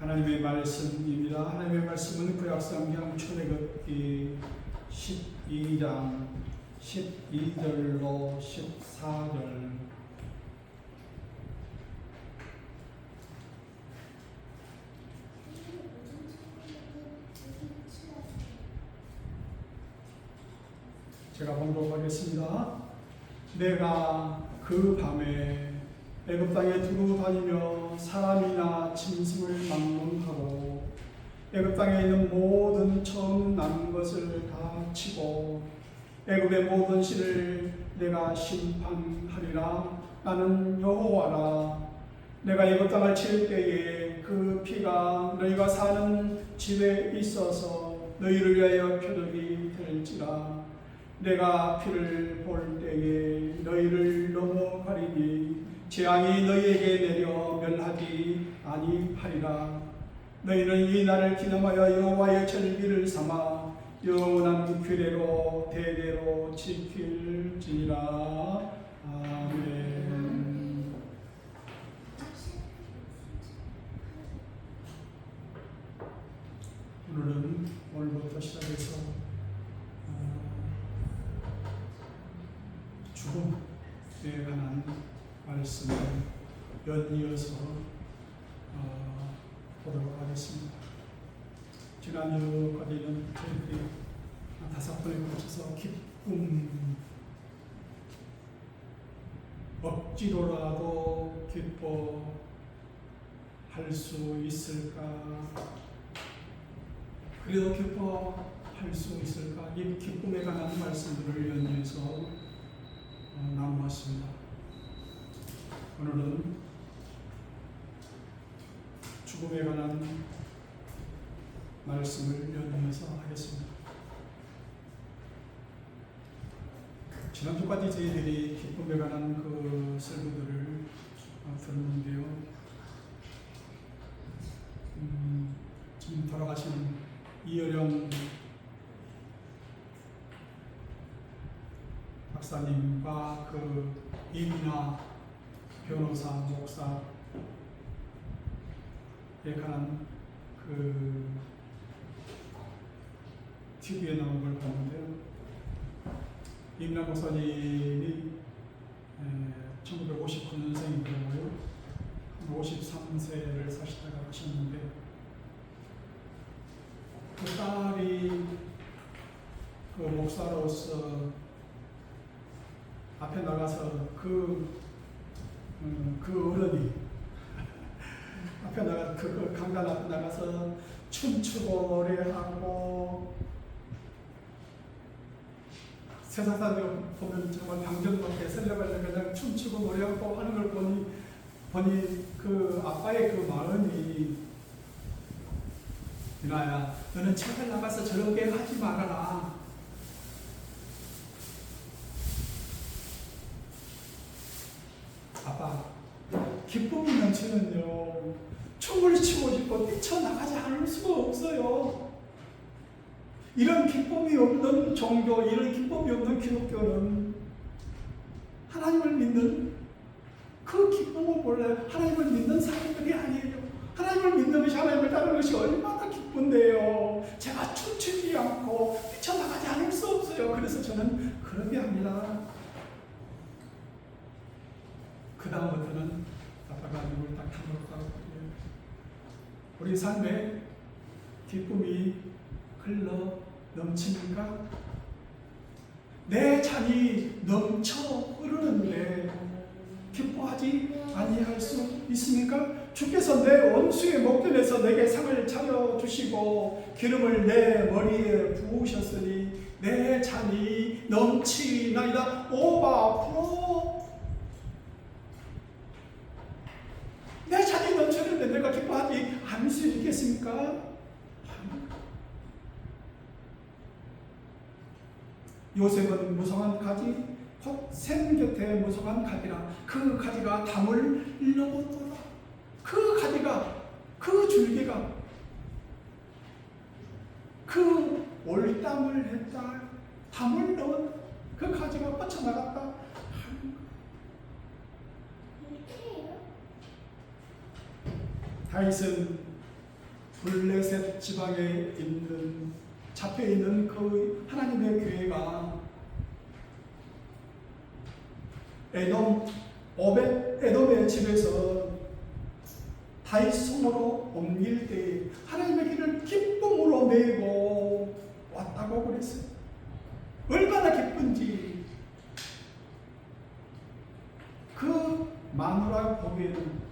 하나님의 말씀입니다. 하나님의 말씀은 구약성경 출애굽기 12장 12절로 14절. 제가 봉독 하겠습니다. 내가 그 밤에 애굽 땅에 두루 다니며 사람이나 짐승을 막론하고 애굽 땅에 있는 모든 처음 난 것을 다 치고 애굽의 모든 씨를 내가 심판하리라. 나는 여호와라. 내가 애굽 땅을 칠 때에 그 피가 너희가 사는 집에 있어서 너희를 위하여 표적이 될지라. 내가 피를 볼 때에 너희를 넘어가리니 재앙이 너희에게 내려 멸하지 아니하리라. 너희는 이 날을 기념하여 여호와의 절기를 삼아 영원한 규례로 대대로 지킬지니라. 아멘. 오늘은 오늘부터 시작해서 죽음에 관한 말씀을 연이어서 보도록 하겠습니다. 지난주까지는 저희들이 5번에 걸쳐서 기쁨, 억지로라도 기뻐할 수 있을까? 그래도 기뻐할 수 있을까? 이 기쁨에 관한 말씀들을 연이어서 나누었습니다. 오늘은 죽음에 관한 말씀을 연이어서 하겠습니다. 지난주까지 저희들이 기쁨에 관한 그 설교들을 들었는데요. 지금 돌아가신 이어령 박사님과 그 이민아 변호사, 목사에 관한 그 TV에 나온 걸 봤는데요. 이민아 목사님이 1959년생이고요. 53세를 사시다가 가셨는데 그 딸이 그 목사로서 앞에 나가서 그 어른이 앞에 나가 그 강단 앞에 나가서 춤추고 노래하고 세상 사람들 보면 정말 방정맞게 셀레발레 그냥 춤추고 노래하고 하는 걸 보니 그 아빠의 그 마음이 이나야 너는 제발 나가서 저렇게 하지 말아라. 아빠, 기쁨이 넘치는요, 춤을 추고 싶고 뛰쳐나가지 않을 수가 없어요. 이런 기쁨이 없는 종교, 이런 기쁨이 없는 기독교는 하나님을 믿는 그 기쁨을 몰라요. 하나님을 믿는 사람들이 아니에요. 하나님을 믿는 것이 하나님을 따르는 것이 얼마나 기쁜데요. 제가 춤추지 않고 뛰쳐나가지 않을 수 없어요. 그래서 저는 그렇게 합니다. 그 다음부터는 아빠가 눈을 딱 감았다고 우리 삶에 기쁨이 흘러 넘칩니까? 내 잔이 넘쳐 흐르는데 기뻐하지 아니할 수 있습니까? 주께서 내 원수의 목전에서 내게 상을 차려주시고 기름을 내 머리에 부으셨으니 내 잔이 넘치나이다. 오바프로 내 잔이 넘쳤는데 내가 기뻐하지 않을 수 있겠습니까? 요셉은 무성한 가지, 곧 샘 곁에 무성한 가지라. 그 가지가 담을 넘었더라. 그 가지가, 그 줄기가 그 올담을 했다. 담을 넣은 그 가지가 뻗쳐나갔다. 다윗은 블레셋 지방에 있는 잡혀 있는 그 하나님의 교회가 에돔의 집에서 다윗 성으로 옮길 때 하나님의 길을 기쁨으로 메고 왔다고 그랬어요. 얼마나 기쁜지. 그 마누라 보기에는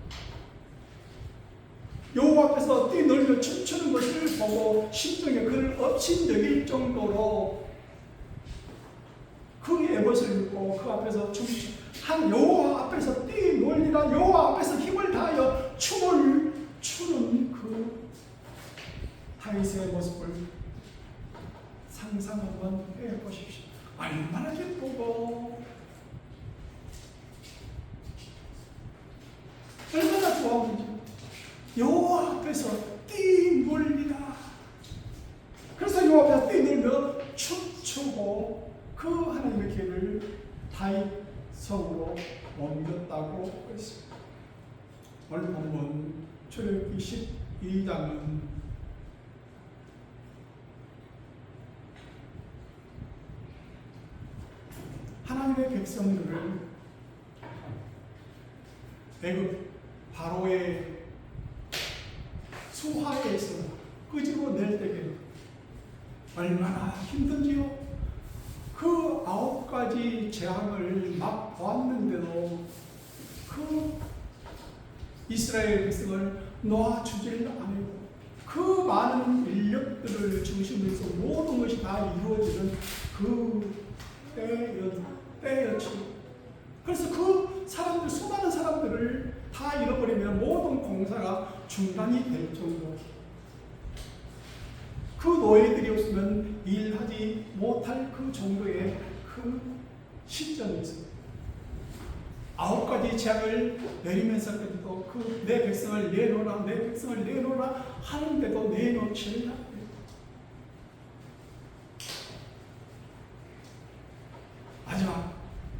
여호와 앞에서 뛰놀며 춤추는 것을 보고 심정에 그를 업신여길 정도로 그 에봇을 입고 그 앞에서 한 여호와 앞에서 뛰놀리라, 여호와 앞에서 힘을 다하여 춤을 추는 그 다윗의 모습을 상상 한번 해보십시오. 얼마나 기쁘고 얼마나 좋아하는지. 여호와 앞에서 뛰놀리라. 그래서 여호와 앞에서 뛰놀며 춤추고 그 하나님의 길을 다윗 성으로 옮겼다고 했습니다. 오늘 본문 출애굽기 12장은 하나님의 백성들을 애굽 바로의 수하에서 끄집어 낼 때에 얼마나 힘든지요. 그 9가지 재앙을 막 보았는데도 그 이스라엘 백성을 놓아주지를 않고 그 많은 인력들을 중심으로 모든 것이 다 이루어지는 그 때였죠. 그래서 그 사람들, 수많은 사람들을 다 잃어버리면 모든 공사가 중단이 될 정도. 그 노예들이 없으면 일하지 못할 그 정도의 그 시점이 있습니다. 9가지 재앙을 내리면서까지도 그 내 백성을 내놓으라, 내 백성을 내놓으라 하는데도 내놓지 않아요. 마지막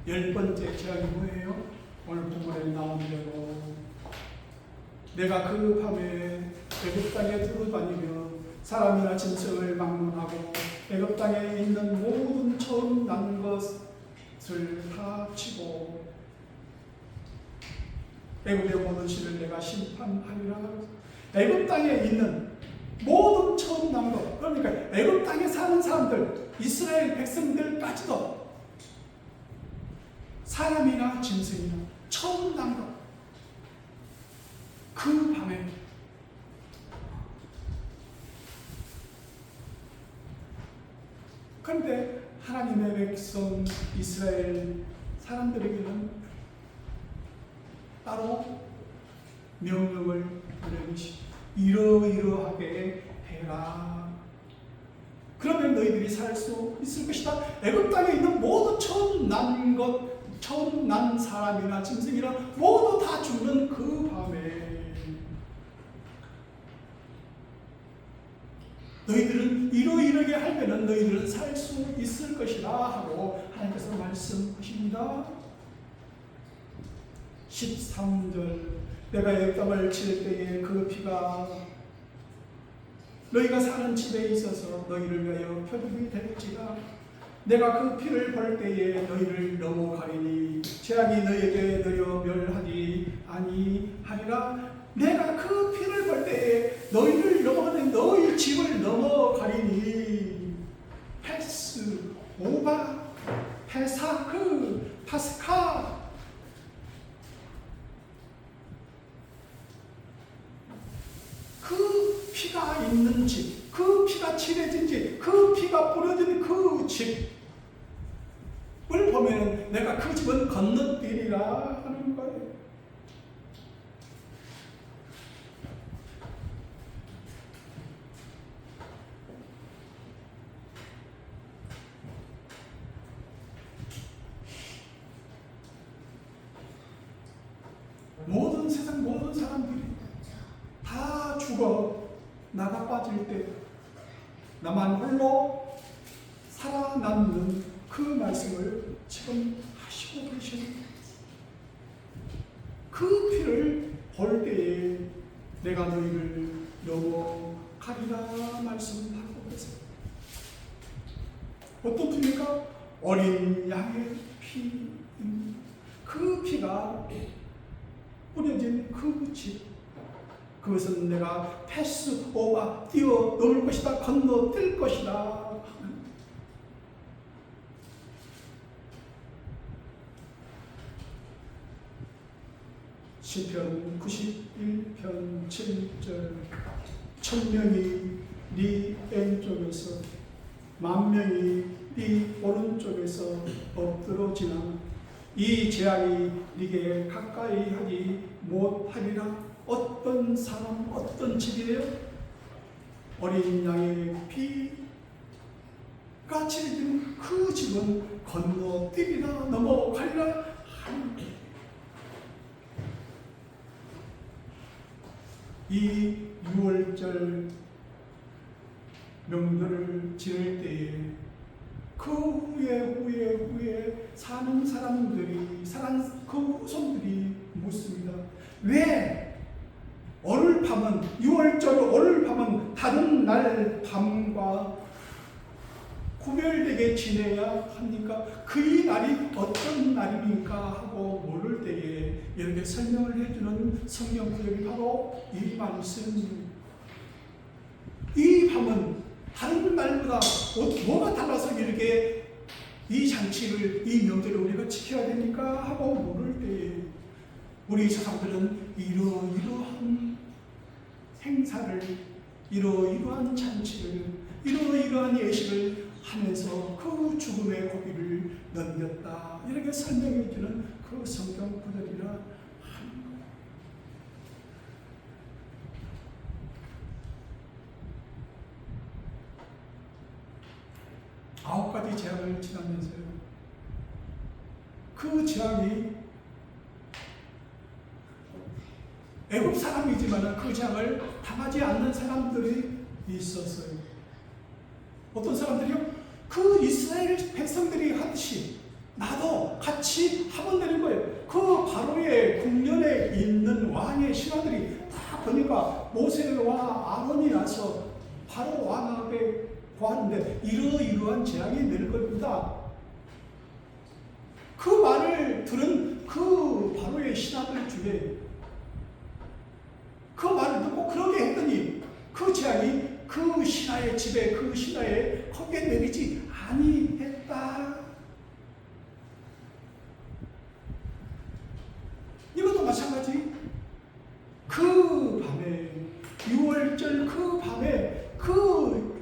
10번째 재앙이 뭐예요? 오늘 본문에 나온 대로 내가 그 밤에 애굽 땅에 두루다니며 사람이나 짐승을 막론하고 애굽 땅에 있는 모든 처음 난 것을 다 치고 애굽의 모든 씨를 내가 심판하리라. 애굽 땅에 있는 모든 처음 난 것, 그러니까 애굽 땅에 사는 사람들, 이스라엘 백성들까지도 사람이나 짐승이나 처음 난 것, 그 밤에 그런데 하나님의 백성 이스라엘 사람들에게는 따로 명령을 내리시 이러이러하게 해라. 그러면 너희들이 살 수 있을 것이다. 애굽 땅에 있는 모두 처음 난 것, 처음 난 사람이나 짐승이나 모두 다 죽는 그 밤에 너희들은 이러이러게 하면은 너희들은 살 수 있을 것이다 하고 하나님께서 말씀하십니다. 13절 내가 이 땅을 칠 때에 그 피가 너희가 사는 집에 있어서 너희를 위하여 표적이 될지라. 내가 그 피를 볼 때에 너희를 넘어가리니 재앙이 너희에게 내려 멸하지 아니하리라. 내가 그 피를 볼 때에 너희를 넘어가니 너희 집을 넘어가리니 패스, 오바, 페사크, 파스카. 그 피가 있는 집, 그 피가 칠해진 집, 그 피가 뿌려진 그 집을 보면 내가 그 집은 건너뛰리라 하는 거예요. 모든 세상 모든 사람들이 다 죽어 나가 빠질 때 나만 홀로 살아남는 그 말씀을 지금 하시고 계십니다. 그 피를 볼 때에 내가 너희를 넘어가리라 말씀하고 계세요. 어떤 피입니까? 어린 양의 피. 그 피가 뿌려진 그 집, 그것은 내가 패스 오바 뛰어 넘을 것이다, 건너뛸 것이다. 시편 91편 7절 1000명이 네 왼쪽에서 10,000명이 네 오른쪽에서 엎드러지나 이 재앙이 네게 가까이 하지 못하리라. 어떤 사람, 어떤 집이에요? 어린 양의 피가 칠해진 그 집은 건너뛰리라, 넘어가리라 하는 거예요. 이 6월절 명절을 지낼 때에 그 후에 사는 사람들이, 사는 그 후손들이 묻습니다. 왜 오늘 밤은, 6월절 오늘 밤은 다른 날 밤과 구별되게 지내야 합니까? 그 날이 어떤 날입니까? 하고 물을 때에 이렇게 설명을 해주는 성경 구절이 바로 이 말씀입니다. 이 밤은 다른 날보다 뭐가 달라서 이렇게 이 잔치를, 이 명절을 우리가 지켜야 됩니까? 하고 물을 때에 우리 사람들은 이러이러한 행사를, 이러이러한 잔치를, 이러이러한 예식을 하면서 그 죽음의 고비를 넘겼다, 이렇게 설명해 주는 그 성경 구절이라 하는 거예요. 아홉 가지 재앙을 지나면서요, 그 재앙이 애국 사람이지만 그 재앙을 당하지 않는 사람들이 있었어요. 어떤 사람들이요? 그 이스라엘 백성들이 하듯이 나도 같이 하면 되는 거예요. 그 바로의 국면에 있는 왕의 신하들이 다 보니까 모세와 아론이 나서 바로 왕 앞에 구하는데 이러이러한 재앙이 내릴 겁니다. 그 말을 들은 그 바로의 신하들 중에 그 말을 듣고 그러게 했더니 그 재앙이 그 신하의 집에, 그 신하의 거기에 내리지 아니했다. 이것도 마찬가지. 그 밤에, 6월절 그 밤에 그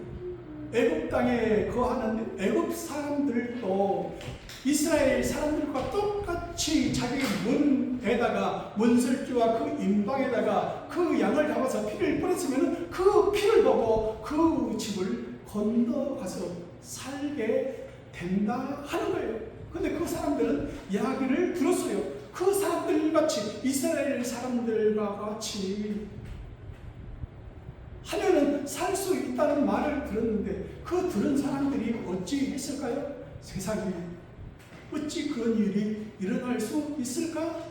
애굽 땅에 거하는 애굽 사람들도 이스라엘 사람들과 똑같이 자기 문에다가, 문설주와 그 임방에다가 그 양을 잡아서 피를 뿌렸으면 그 피를 보고 그 집을 건너가서 살게 된다 하는 거예요. 근데 그 사람들은 이야기를 들었어요. 그 사람들 같이, 이스라엘 사람들과 같이 하면은 살 수 있다는 말을 들었는데 그 들은 사람들이 어찌 했을까요? 세상에 어찌 그런 일이 일어날 수 있을까?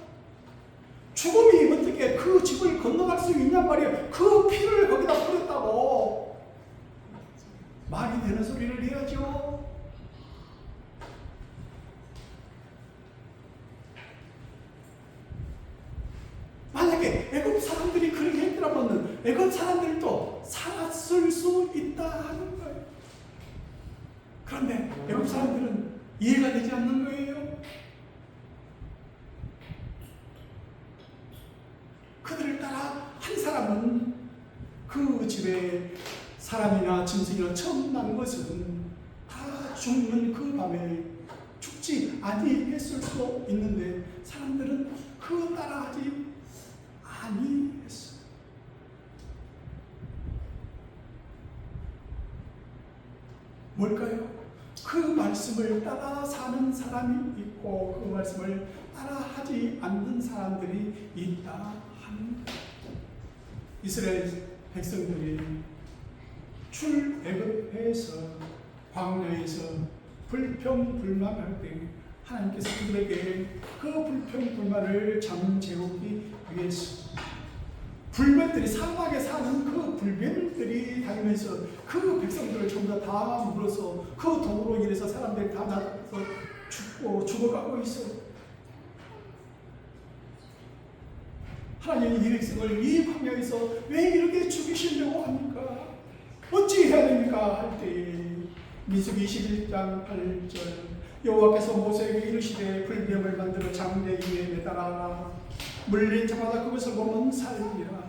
죽음이 어떻게 그 집을 건너갈 수 있냔 말이에요. 그 피를 거기다 뿌렸다고 말이 되는 소리를 해야죠. 만약에 애굽 사람들이 그렇게 했더라면 애굽 사람들도 살았을 수 있다 하는 거예요. 그런데 애굽 사람들은 이해가 되지 않는 거예요. 그들을 따라 한 사람은 그 집에 사람이나 짐승이나 처음 난 것은 다 죽는 그 밤에 죽지 아니했을 수도 있는데 사람들은 그 따라하지 아니했어요. 뭘까요? 그 말씀을 따라 사는 사람이 있고 그 말씀을 따라 하지 않는 사람들이 있다 하는 거예요. 이스라엘 백성들이 출애굽해서 광야에서 불평불만할 때 하나님께서 그들에게 그 불평불만을 잠재우기 위해서 불뱀들이 사막에 사는 그 불뱀들이 다니면서 그 백성들을 전부 다 물어서 그 도로 인해서 사람들이 다 나서 죽어가고 있어요. 하나님이 이 백성을 이 광야에서 왜 이렇게 죽이시려고 합니까? 어찌 해야 됩니까? 할 때에 민수기 21장 8절 여호와께서 모세에게 이르시되 불뱀을 만들어 장대 위에 매달아 물린 자마다 그것을 보면 살리라.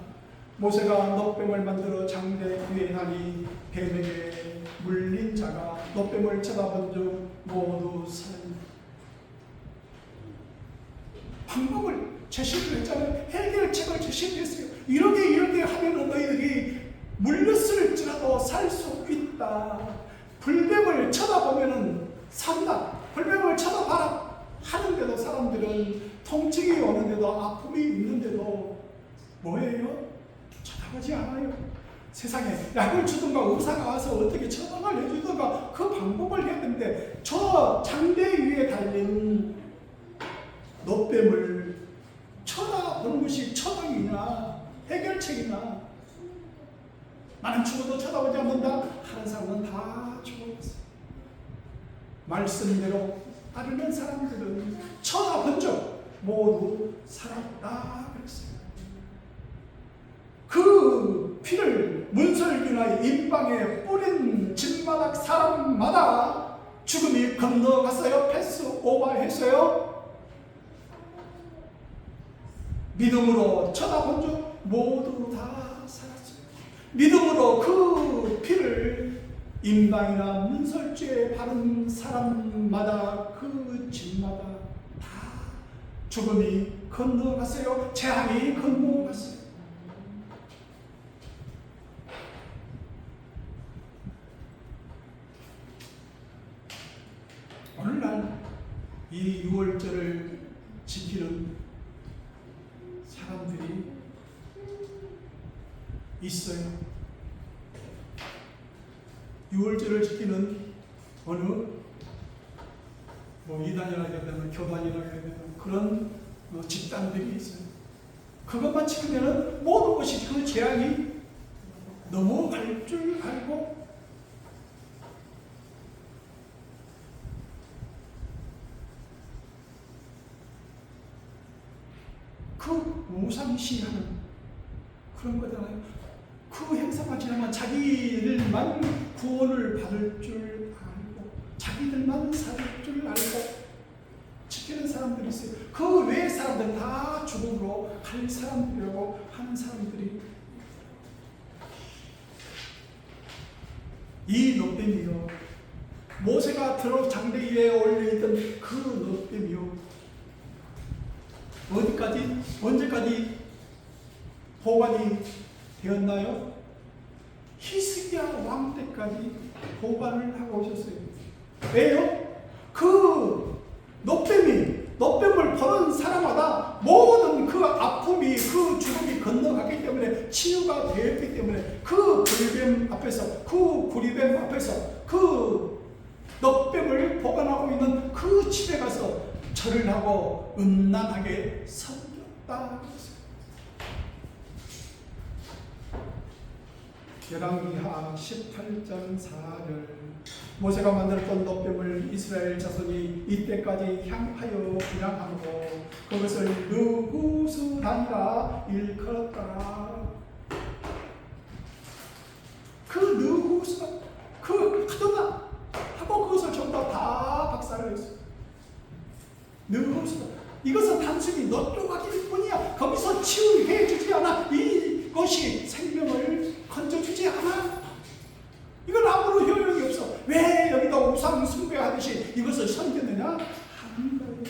모세가 놋뱀을 만들어 장대 위에 하니 뱀에게 물린 자가 놋뱀을 쳐다본 즉 모두 살리라. 방법을 제시를 했잖아요. 해결책을 제시했어요. 이렇게 하면 너희들이 물렸을지라도 살 수 있다. 불뱀을 쳐다보면 산다. 불뱀을 쳐다봐라 하는데도 사람들은 통증이 오는데도 아픔이 있는데도 뭐예요? 쳐다보지 않아요. 세상에 약을 주든가 의사가 와서 어떻게 처방을 해주든가 그 방법을 해야 되는데 저 장대 위에 달린 놋뱀을 쳐다보는 것이 처방이나 해결책이나 나는 죽어도 쳐다보지 않는다 하는 사람은 다 죽어갔어요. 말씀대로 따르는 사람들은 쳐다본 적 모두 살았다 그랬어요. 그 피를 문설기나 임방에 뿌린 집마다 사람마다 죽음이 건너갔어요? 패스 오버했어요? 믿음으로 쳐다본 적 모두 다 살았어요. 믿음으로 그 피를 임방이나 문설주에 바른 사람마다 그 집마다 다 죽음이 건너갔어요. 재앙이 건너갔어요. 오늘날 이 6월절을 지키는 사람들이 있어요. 6월절을 지키는 어느 이단이라 해야 되나 교단이라 해야 되나 그런 집단들이 있어요. 그것만 지키면 모든 것이 그 재앙이 넘어갈 줄 알고 그 우상시하는 그런 거잖아요. 그 행사만 지나면 자기들만 구원을 받을 줄 알고 자기들만 살 줄 알고 지키는 사람들이 있어요. 그 외의 사람들 다 죽음으로 갈 사람들이라고 하는 사람들이 이 놋뱀이요 모세가 들어 장대 위에 올려있던 그 놋뱀이요 어디까지 언제까지 보관이 되었나요? 히스기야 왕 때까지 보관을 하고 오셨어요. 왜요? 그 놋뱀을 버는 사람마다 모든 그 아픔이 그 죽음이 건너갔기 때문에 치유가 되었기 때문에 그 불뱀 앞에서 그 구리뱀 앞에서 그 놋뱀을 보관하고 있는 그 집에 가서 절을 하고 음란하게 섬겼다. 열왕기하 18장 4절 모세가 만들었던 놋뱀을 이스라엘 자손이 이때까지 향하여 분양하고 그것을 느구스단이라 일컬었더라. 그 느구스단 그 하도나 하고 그것을 전부 다 박살을 했어요. 느구스단 이것은 단순히 놋조각일 뿐이야. 거기서 치유해 주지 않아. 이것이 생명을 건져주지 않아. 이건 아무런 효력이 없어. 왜 여기다 우상 숭배하듯이 이것을 섬겼느냐? 하는 거예요.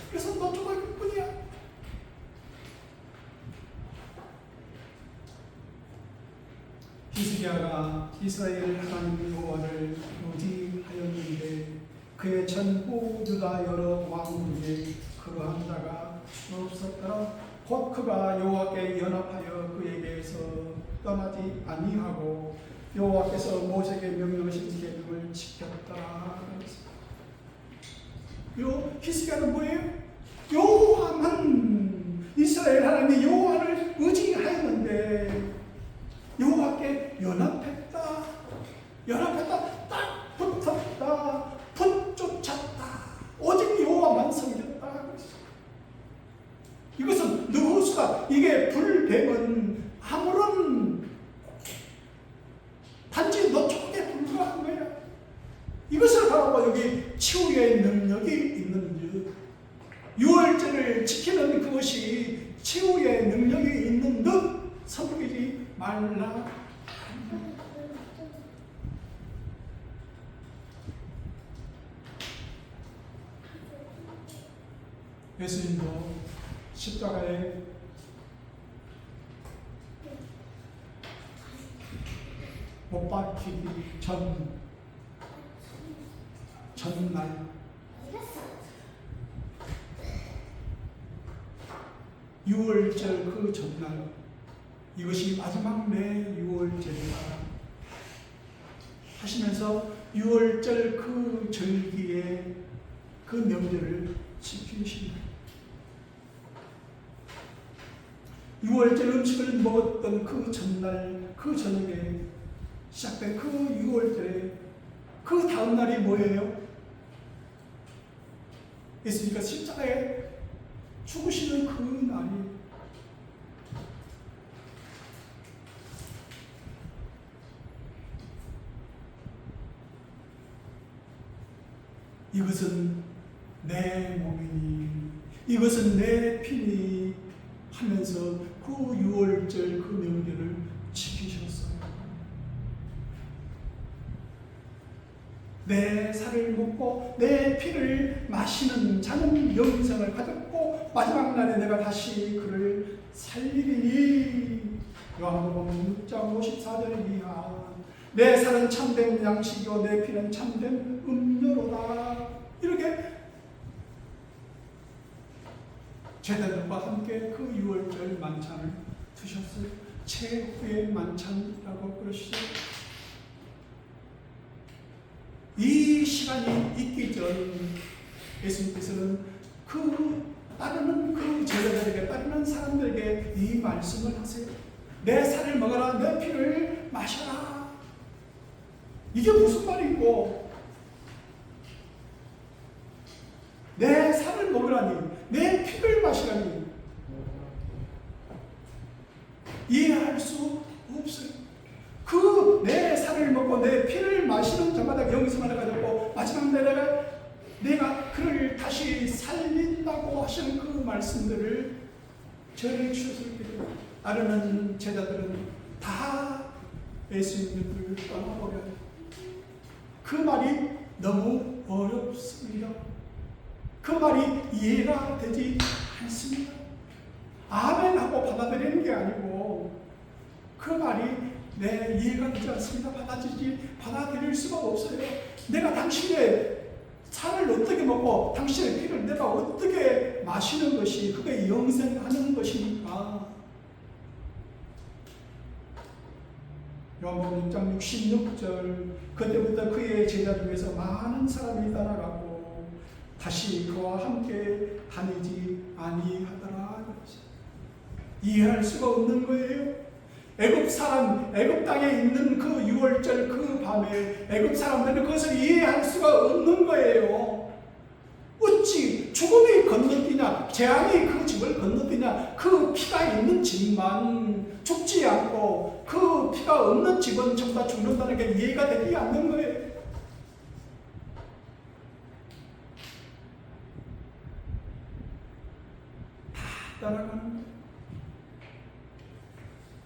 그래서 놋조각일 뿐이야. 히스기야가 이스라엘 하나님 여호와를 의지하였는데 그의 전후 유다 여러 왕 중에 그러한 자가 없었더라. 곧 그가 여호와께 연합하여 그에게서 떠나지 아니하고 여호와께서 모세에게 명령하신 계명을 지켰다. 요 히스기야는 뭐예요? 여호와만 이스라엘 하나님의 여호와를 의지하였는데 있는데 여호와께 연합했다. 연합했다. 딱 붙었다. 붙쫓았다. 오직 여호와만 섬겼다. 이것은 느후수가 이게 불뱀은 아무런 단지 너쪽에 불과한 거야. 이것을 바라보고 여기 치유의 능력이 있는 듯, 유월절을 지키는 그것이 치유의 능력이 있는 듯 섬기지 말라. 예수님도 십자가에 못 박히기 전날 유월절 그 전날, 이것이 마지막 내 유월절이다 하시면서 유월절 그 절기에 그 명절을 지키신다. 유월절 음식을 먹었던 그 전날, 그 저녁에 시작된 그 유월절에 그 다음날이 뭐예요? 예수님께서 십자가에 죽으시는 그 날이, 이것은 내 몸이니 이것은 내 피니 하면서 그 유월절 그 명절을 지키셨어요. 내 살을 먹고 내 피를 마시는 자는 영생을 가졌고 마지막 날에 내가 다시 그를 살리리니. 요한복음 6장 54절에 이하 내 살은 참된 양식이요 내 피는 참된 음료로다. 이렇게 제자들과 함께 그 유월절 만찬을 드셨어요. 최후의 만찬이라고 그러시죠. 이 시간이 있기 전 예수님께서는 따르는 그 제자들에게, 따르는 사람들에게 이 말씀을 하세요. 내 살을 먹어라, 내 피를 마셔라. 이게 무슨 말이고, 내 살을 먹으라니, 내 피를 마시라니 이해할 수 없어요. 그 내 살을 먹고 내 피를 마시는 자마다 영생을 가졌고 마지막 날에 내가 그를 다시 살린다고 하시는 그 말씀들을 전해 주셨을 때 따르는 제자들은 다 예수님을 떠나버려요. 그 말이 너무 어렵습니다. 그 말이 이해가 되지 않습니다. 아멘 하고 받아들이는 게 아니고 그 말이 이해가 되지 않습니다. 받아들일 수가 없어요. 내가 당신의 살을 어떻게 먹고 당신의 피를 내가 어떻게 마시는 것이 그게 영생하는 것이니까. 요한복음 6장 66절 그때부터 그의 제자 중에서 많은 사람이 따라가고 다시 그와 함께 다니지 아니하더라. 이해할 수가 없는 거예요. 애굽 땅에 있는 그 유월절 그 밤에 애굽 사람들은 그것을 이해할 수가 없는 거예요. 어찌 죽음이 건너뛰냐, 재앙이 그 집을 건너뛰냐, 그 피가 있는 집만 죽지 않고 그 피가 없는 집은 전부 다 죽는다는 게 이해가 되지 않는 거예요. 다 따라가는 거예요.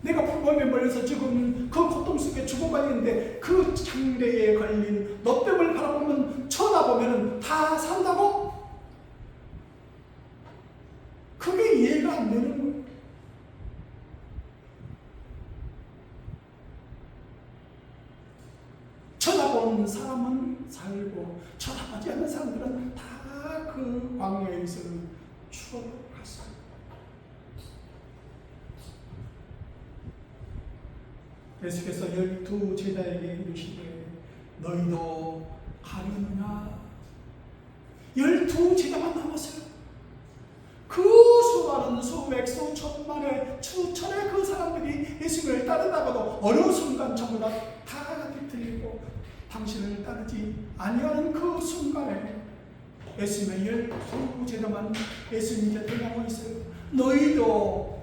내가 불법에 몰려서 지금 그 고통 속에 죽어가는데 그 장래에 걸린 너병을 바라보면 쳐다보면 다 산다고? 그게 이해가 안 되는 거예요. 쳐다보는 사람은 살고 쳐다보지 않는 사람들은 다 그 광야에서 추억갔어요. 예수께서 12 제자에게 이르시되 너희도 가려느냐? 12 제자만 남았어요. 그 수많은 수만 수백 수천만의 수천의 그 사람들이 예수님을 따르다가도 어느 순간 전부 다 뒤틀리고 당신을 따르지 아니하는 그 순간에 예수님의 열두 제자만 예수님 곁을 가고 있어요. 너희도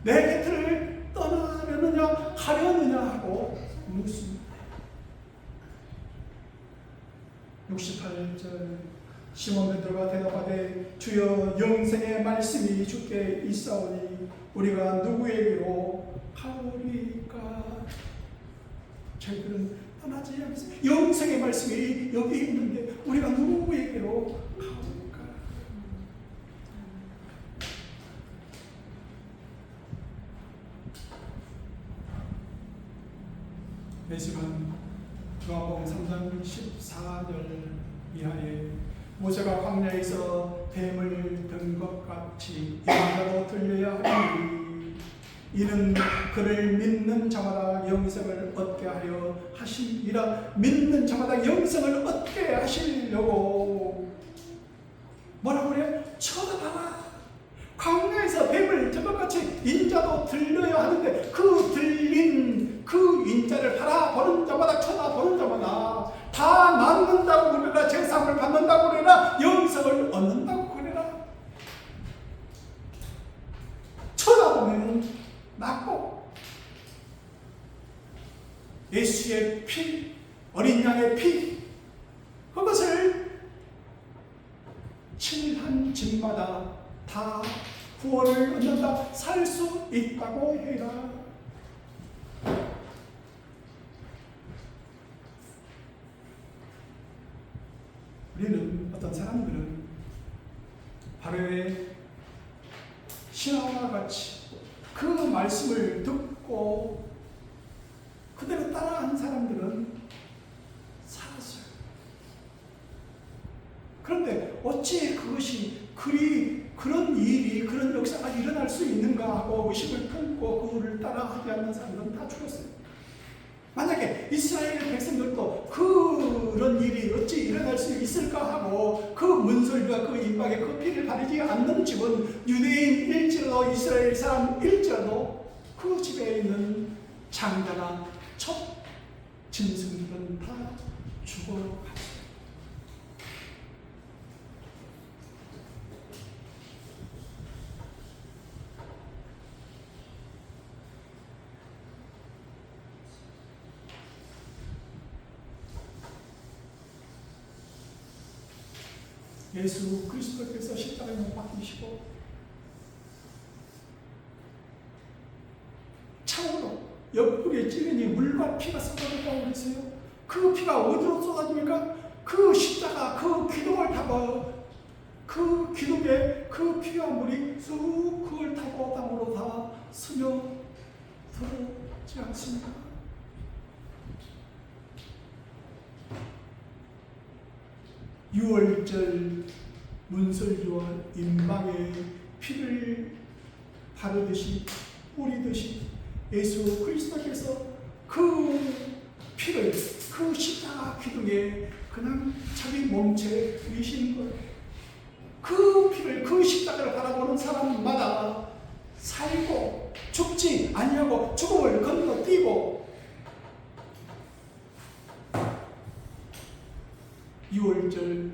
내 곁을 떠나려느냐 가려느냐 하고 묻습니다. 68절 시몬 베드로가 대답하되 주여 영생의 말씀이 주께 있사오니 우리가 누구에게로 가오리까. 저희들은 떠나지 않습니다. 영생의 말씀이 여기 있는데 우리가 누구에게로 가오리까. 예수는 요한복음 3장 14절 이하에 모세가 광야에서 뱀을 든 것 같이 영자도 들려야 하니 이는 그를 믿는 자마다 영생을 얻게 하려 하심이라. 믿는 자마다 영생을 얻게 하시려고 뭐라고 그래? 쳐다봐라. 광야에서 뱀을 든 것 같이 인자도 들려야 하는데 그 들린 그 인자를 바라보는 자마다 쳐다보는 자마다 다 낫는다고 그래라, 제사함을 받는다고 그래라, 영생을 얻는다고 그래라. 쳐다보면 낫고 예수의 피, 어린 양의 피, 그것을 칠한 집마다 다 구원을 얻는다, 살 수 있다고 해라. 우리는 어떤 사람들은 바로의 신하와 같이 그 말씀을 듣고 그대로 따라한 사람들은 살았어요. 그런데 어찌 그것이 그런 일이, 그런 역사가 일어날 수 있는가 하고 의식을 품고 그를 따라하지 않는 사람들은 다 죽었어요. 만약에 이스라엘 백성들도 그런 일이 어찌 일어날 수 있을까 하고 그 문설주와 그 임박에 그 피를 바르지 않는 집은 유대인일지라도 이스라엘 사람일지라도 그 집에 있는 장자나 첫 짐승들은 다 죽어갔어요. 예수 그리스도께서 십자가에 못 박히시고 창으로 옆구리에 찌르니 물과 피가 쏟아졌다고 그랬어요. 그 피가 어디로 쏟아집니까? 그 십자가 그 기둥을 타고 그 기둥에 그 피와 물이 쑥 그걸 타고 땅으로 다 스며들지 않습니까? 유월절 문설주와 임방에 피를 바르듯이 뿌리듯이 예수 그리스도께서 그 피를 그 십자가 기둥에 그냥 자기 몸체에 뿌리시는 거예요. 그 피를, 그 십자가를 바라보는 사람마다 살고 죽지 아니하고 죽음을 건너뛰고 6월절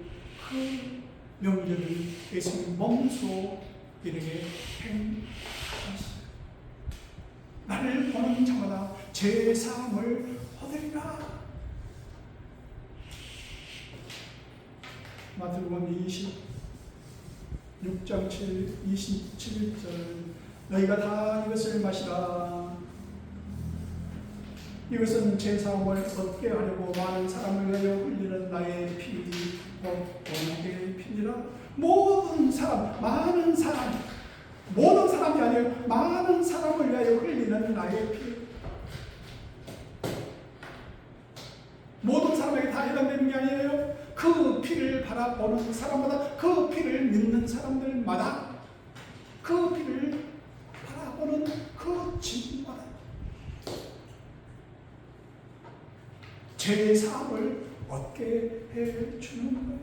그 명절을 예수님 몸소 이렇게 행하셨어요. 나를 보는 자마다 죄사함을 얻으리라. 마태복음 26장 27절 너희가 다 이것을 마시라. 이것은 죄사함을 얻게 하려고 많은 사람을 위하여 흘리는 나의 피, 곧 언약의 피니라. 모든 사람, 많은 사람, 모든 사람이 아니에요. 많은 사람을 위하여 흘리는 나의 피. 모든 사람에게 다 해당되는 게 아니에요. 그 피를 바라보는 사람마다, 그 피를 믿는 사람들마다, 그 피를 바라보는 그 집마다 죄사함을 얻게 해주는 거예요.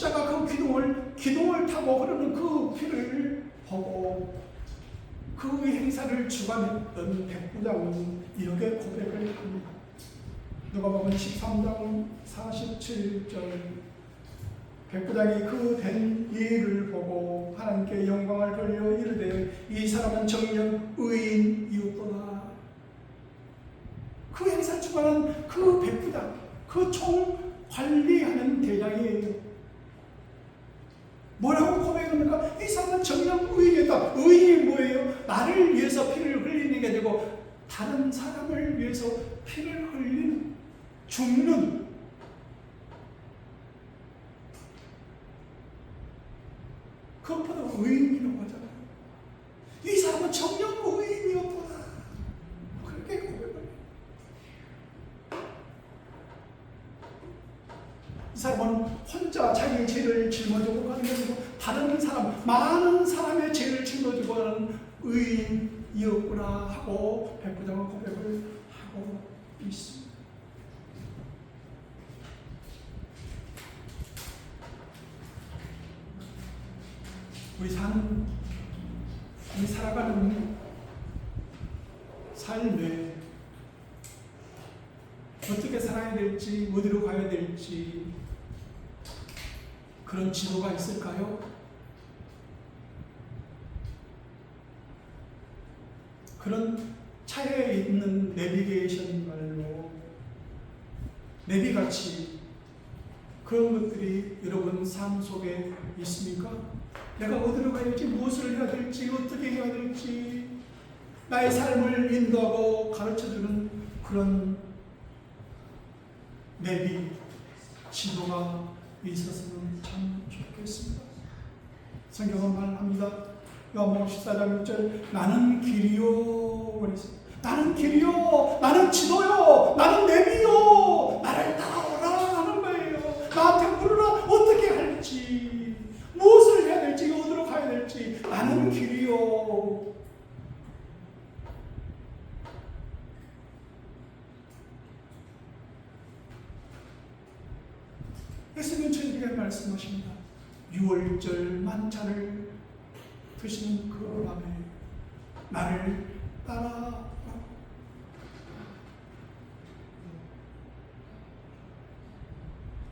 십자가 그 기둥을 타고 흐르는 그 피를 보고 그 행사를 주관했던 백부장은 이렇게 고백을 합니다. 누가복음 13장 47절. 백부장이 그 된 일을 보고 하나님께 영광을 돌려 이르되 이 사람은 정녕 의인이었도다. 그 행사 주관한 그 백부장, 그 총 관리하는 대장이에요. 뭐라고 고백합니까? 이 사람은 정녕 의인이었다. 의인이 뭐예요? 나를 위해서 피를 흘리는 게 아니고 다른 사람을 위해서 피를 흘리는, 죽는, 그것보다 의인이라고 하잖아요. 이 사람은 정녕 의인이었구나. 그렇게 고백을 해요. 이 사람은 혼자 자기의 죄를 짊어지고 가는 게 아니고 다른 사람, 많은 사람의 죄를 짊어지고 가는 의인이었구나 하고 백부장은 고백을 하고 있습니다. 우리 살아가는 삶에 어떻게 살아야 될지, 어디로 가야 될지 그런 지도가 있을까요? 그런 차에 있는 내비게이션 말로 내비같이 그런 것들이 여러분 삶 속에 있습니까? 내가 어디로 가야 될지, 무엇을 해야 될지, 어떻게 해야 될지 나의 삶을 인도하고 가르쳐주는 그런 내비, 지도가 있었으면 참 좋겠습니다. 성경은 말합니다. 요한복음 14장 6절 나는 길이요 그랬습니다. 나는 길이요, 나는 지도요, 나는 내비요, 나를 따라오라 하는 거예요. 나한테 물으라 어떻게 할지, 무엇을 해야 될지, 어디로 가야 될지. 나는 길이요. 예수님은 저희에게 말씀하십니다. 6월절 만찬을 드시는 그 밤에 나를 따라라.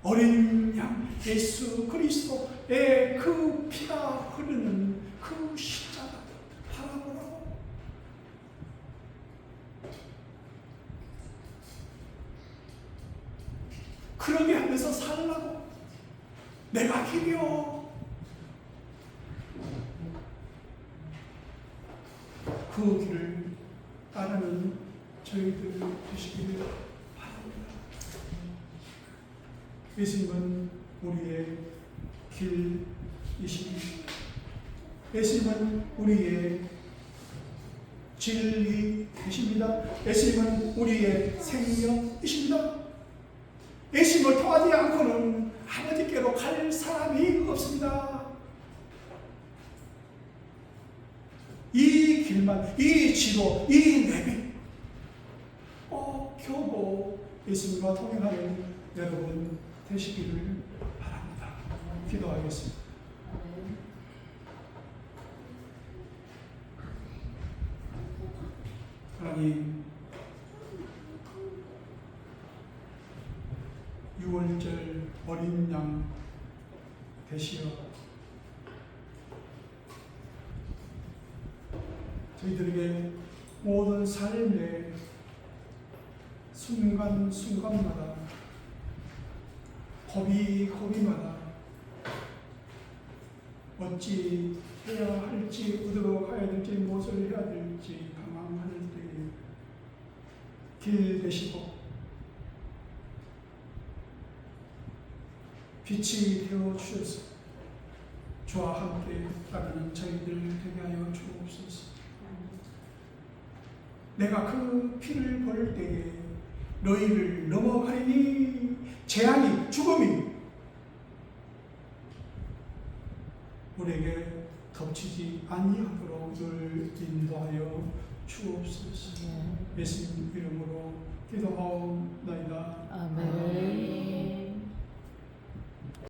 어린 양 예수 그리스도의 그 피가 흐르는 그 십자가 바라보라고. 그러게 하면서 살라고. 내가 길이요. 그 길을 따르는 저희들 되시기를 바랍니다. 예수님은 우리의 길이십니다. 예수님은 우리의 진리이십니다. 예수님은 우리의 생명이십니다. 예수님을 통하지 않고는 아버지께로 갈 사람이 없습니다. 이 길만, 이 지도, 이 내비 꼭 켜고 예수님과 통행하는 여러분 되시기를 바랍니다. 기도하겠습니다. 하나님, 6월절 어린 양 되시어 저희들에게 모든 삶의 순간순간마다 고비마다 어찌 해야 할지, 어디로 가야 될지, 무엇을 해야 될지 방황할 때에 길 되시고 빛이 되어 주셔서 주와 함께 따르는 저희들 되게 하여 주옵소서. 내가 그 피를 볼 때에 너희를 넘어가리니 재앙이, 죽음이 우리에게 덮치지 아니하도록 늘 인도하여 주옵소서. 예수님 이름으로 기도하옵나이다. 아멘.